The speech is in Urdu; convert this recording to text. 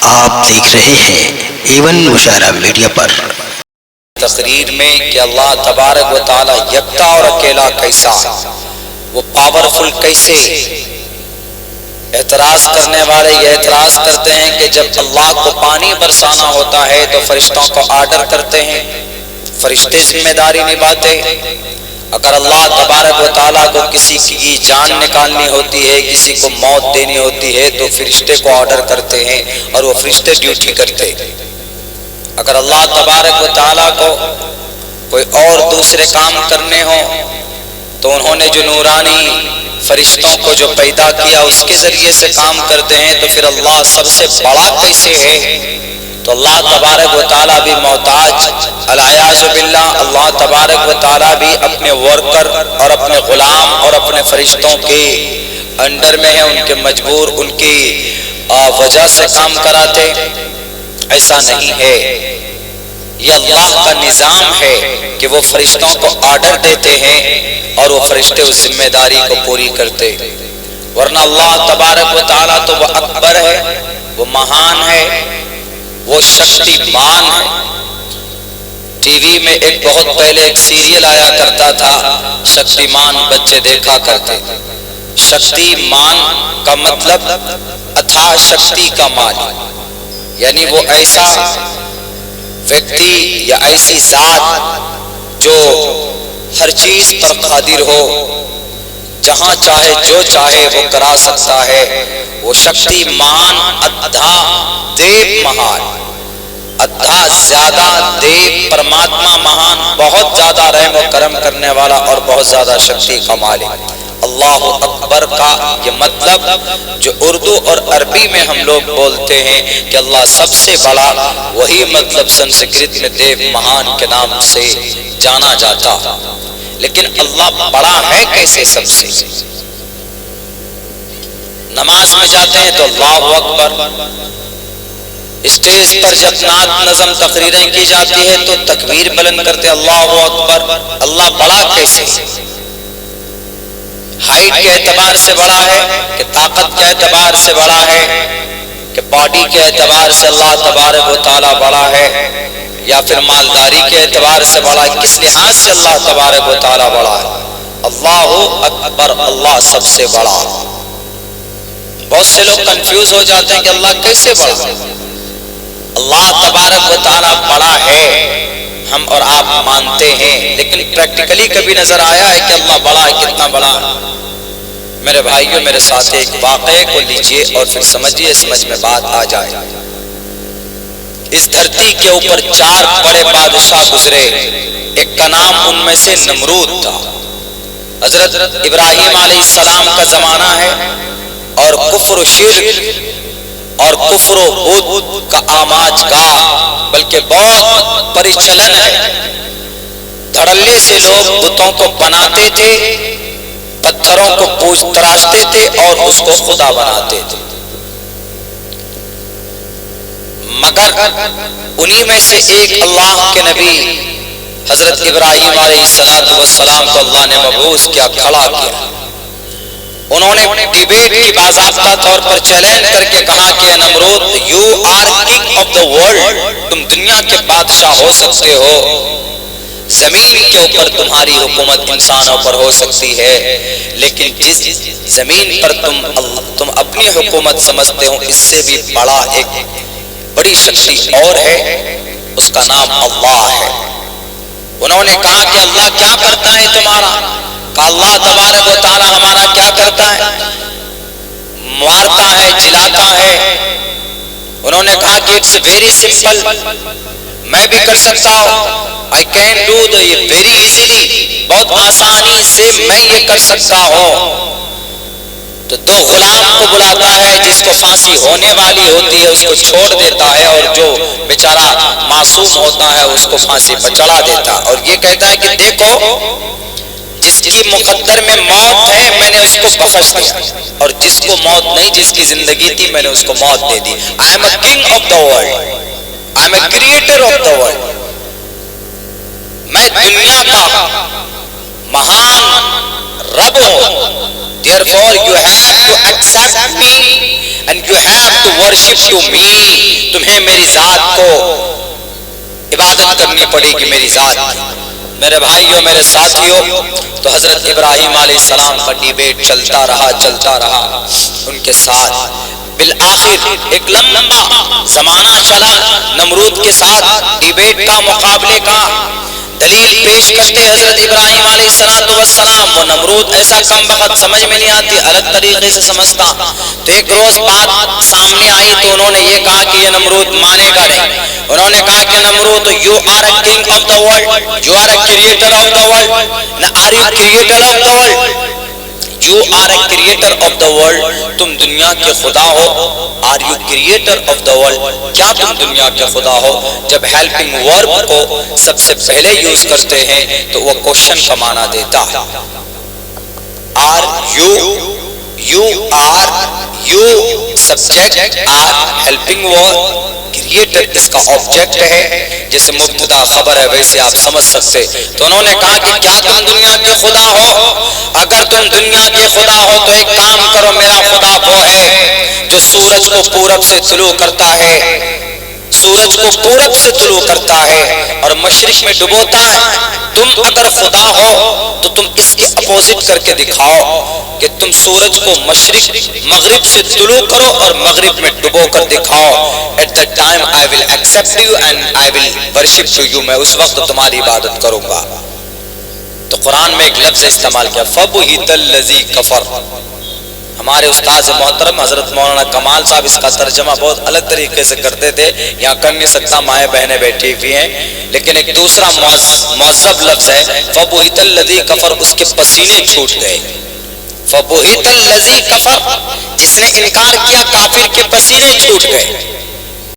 آپ دیکھ رہے ہیں ایون مشاہرہ میڈیا پر تقریر میں کہ اللہ تبارک و تعالی یکتا اور اکیلا کیسا، وہ پاورفل کیسے۔ اعتراض کرنے والے یہ اعتراض کرتے ہیں کہ جب اللہ کو پانی برسانا ہوتا ہے تو فرشتوں کو آرڈر کرتے ہیں، فرشتے ذمہ داری نبھاتے۔ اگر اللہ تبارک و تعالیٰ کو کسی کی جان نکالنی ہوتی ہے، کسی کو موت دینی ہوتی ہے تو فرشتے کو آرڈر کرتے ہیں اور وہ فرشتے ڈیوٹی کرتے۔ اگر اللہ تبارک و تعالیٰ کو کوئی اور دوسرے کام کرنے ہوں تو انہوں نے جو نورانی فرشتوں کو جو پیدا کیا اس کے ذریعے سے کام کرتے ہیں، تو پھر اللہ سب سے بڑا کیسے ہے؟ تو اللہ تبارک و تعالیٰ بھی محتاج، العیاذ باللہ، اللہ تبارک و تعالیٰ بھی اپنے ورکر اور اپنے غلام اور اپنے فرشتوں کے انڈر میں ہیں، ان کے مجبور، ان کی وجہ سے کام کراتے۔ ایسا نہیں ہے، یہ اللہ کا نظام ہے کہ وہ فرشتوں کو آرڈر دیتے ہیں اور وہ فرشتے اس ذمہ داری کو پوری کرتے۔ ورنہ اللہ تبارک و تعالیٰ تو وہ اکبر ہے، وہ مہان ہے، وہ شکتی مان ہے۔ ٹی وی میں ایک بہت پہلے ایک سیریل آیا کرتا تھا، شکتی مان، بچے دیکھا کرتے۔ شکتی مان کا مطلب اتھا شکتی کا مالک، یعنی وہ ایسا ویکتی یا ایسی ذات جو ہر چیز پر قادر ہو، جہاں چاہے جو چاہے وہ کرا سکتا ہے۔ وہ شکتی مان ادھا دیو مہان، ادھا زیادہ دیو پرماتما مہان، بہت زیادہ رحم و کرم کرنے والا اور بہت زیادہ شکتی کا مالک۔ اللہ اکبر کا یہ مطلب جو اردو اور عربی میں ہم لوگ بولتے ہیں کہ اللہ سب سے بڑا، وہی مطلب سنسکرت میں دیو مہان کے نام سے جانا جاتا۔ لیکن اللہ بڑا ہے کیسے سب سے؟ نماز میں جاتے ہیں تو اللہ اکبر، اسٹیج پر جب نعت نظم تقریریں کی جاتی ہے تو تکبیر بلند کرتے اللہ اکبر۔ اللہ بڑا کیسے؟ ہائٹ کے اعتبار سے بڑا ہے کہ طاقت کے اعتبار سے بڑا ہے کہ باڈی کے اعتبار سے اللہ تبارک و تعالیٰ بڑا ہے، یا پھر مالداری کے اعتبار سے بڑا ہے؟ کس لحاظ سے اللہ تبارک و تعالیٰ بڑا ہے؟ اللہ اکبر، اللہ سب سے بڑا۔ بہت سے لوگ کنفیوز ہو جاتے ہیں کہ اللہ کیسے بڑا؟ اللہ تبارک و تعالیٰ بڑا ہے، ہم اور آپ مانتے ہیں، لیکن پریکٹیکلی کبھی نظر آیا ہے کہ اللہ بڑا ہے؟ کتنا بڑا؟ میرے بھائیوں، میرے ساتھ ایک واقعے کو لیجئے اور پھر سمجھیے، سمجھ میں بات آ جائے۔ اس دھرتی کے اوپر 4 بڑے بادشاہ گزرے، ایک کا نام ان میں سے نمرود تھا۔ حضرت ابراہیم علیہ السلام کا زمانہ ہے اور کفر و شرک اور کفر و بت کا آماج گاہ، بلکہ بہت پریچلن ہے۔ دھڑلے سے لوگ بتوں کو بناتے تھے، پتھروں کو پوج تراشتے تھے اور اس کو خدا بناتے تھے۔ مگر انہی میں سے ایک اللہ کے نبی حضرت ابراہیم علیہ السلام کو اللہ نے مبعوث کیا، کھڑا کیا۔ انہوں نے ڈیبیٹ کی باضابطہ طور پر چیلنج کر کے کہا کہ Nimrod, you are king of the world, تم دنیا کے بادشاہ ہو سکتے ہو، زمین کے اوپر تمہاری حکومت انسانوں پر ہو سکتی ہے، لیکن جس زمین پر تم اپنی حکومت سمجھتے ہو، اس سے بھی بڑا ایک بڑی شکتی اور ہے، اس کا نام اللہ ہے۔ انہوں نے کہا کہ اللہ کیا کرتا ہے تمہارا؟ کہ اللہ تبارک و تعالی ہمارا کیا کرتا ہے؟ مارتا ہے، جلاتا ہے۔ انہوں نے کہا کہ اٹس ویری سمپل، میں بھی کر سکتا ہوں، I can do very easily، بہت آسانی سے میں یہ کر سکتا ہوں۔ تو 2 غلام کو بلاتا ہے، جس کو پھانسی ہونے والی ہوتی ہے اس کو چھوڑ دیتا ہے، اور جو بیچارہ معصوم ہوتا ہے اس کو پھانسی پر چڑھا دیتا ہے، اور یہ کہتا ہے کہ دیکھو، جس کی مقدر میں موت ہے میں نے اس کو بخش دیا، اور جس کو موت نہیں، جس کی زندگی تھی، میں نے اس کو موت دے دی۔ I am a king of the world، I am a creator of the world، میں دنیا کا مہان رب ہوں۔ Therefore you have to accept me and you have to worship to me, تمہیں میری ذات کو عبادت کرنی پڑے گی، میری ذات کی۔ میرے بھائیوں، میرے ساتھیوں، تو حضرت ابراہیم علیہ السلام کا ڈیبیٹ چلتا رہا ان کے ساتھ۔ بالآخر ایک لمبا زمانہ چلا نمرود کے ساتھ ڈیبیٹ کا، مقابلے کا، دلیل پیش کرتے حضرت ابراہیم علیہ السلام۔ وہ نمرود ایسا کم بخت، سمجھ میں نہیں آتی، الگ طریقے سے سمجھتا۔ تو ایک روز بات سامنے آئی تو انہوں نے یہ کہا کہ یہ نمرود مانے گا نہیں۔ انہوں نے کہا کہ نمرود you are a king of the world, you are a creator of the world, are you creator of the world? You are a creator of the world, تم دنیا کے خدا ہو۔ Are you creator of the world؟ کیا تم دنیا کے خدا ہو؟ جب helping verb کو سب سے پہلے یوز کرتے ہیں تو وہ کوشچن کا معنی دیتا ہے۔ Are you are you subject are helping verb، creator اس کا آبجیکٹ ہے، جیسے مبتدا خبر ہے ویسے آپ سمجھ سکتے۔ تو انہوں نے کہا کہ کیا تم دنیا کے خدا ہو؟ اگر تم دنیا کے خدا ہو تو ایک کام کرو، میرا خدا وہ ہے جو سورج کو پورب سے طلوع کرتا ہے، سورج کو پورب سے طلوع کرتا ہے اور مشرق میں ڈبوتا ہے۔ تم اگر خدا ہو تو تم اس کے اپوزٹ کر کے دکھاؤ کہ تم سورج کو مغرب سے طلوع کرو اور مغرب میں ڈبو کر دکھاؤ۔ At that time I will accept you and I will worship to you، میں اس وقت تمہاری عبادت کروں گا۔ تو قرآن میں ایک لفظ استعمال کیا، فَبُهِتَ الَّذِي كَفَرَ۔ ہمارے استاذ محترم حضرت مولانا کمال صاحب اس کا ترجمہ بہت الگ طریقے سے کرتے تھے، یہاں کر نہیں سکتا، مائیں بہنیں بیٹھی ہوئی ہیں، لیکن ایک دوسرا معذب لفظ ہے فَبُهِتَ الَّذِي كَفَرَ، اس کے پسینے چھوٹ گئے۔ فَبُهِتَ الَّذِي كَفَرَ، جس نے انکار کیا کافر کے پسینے چھوٹ گئے۔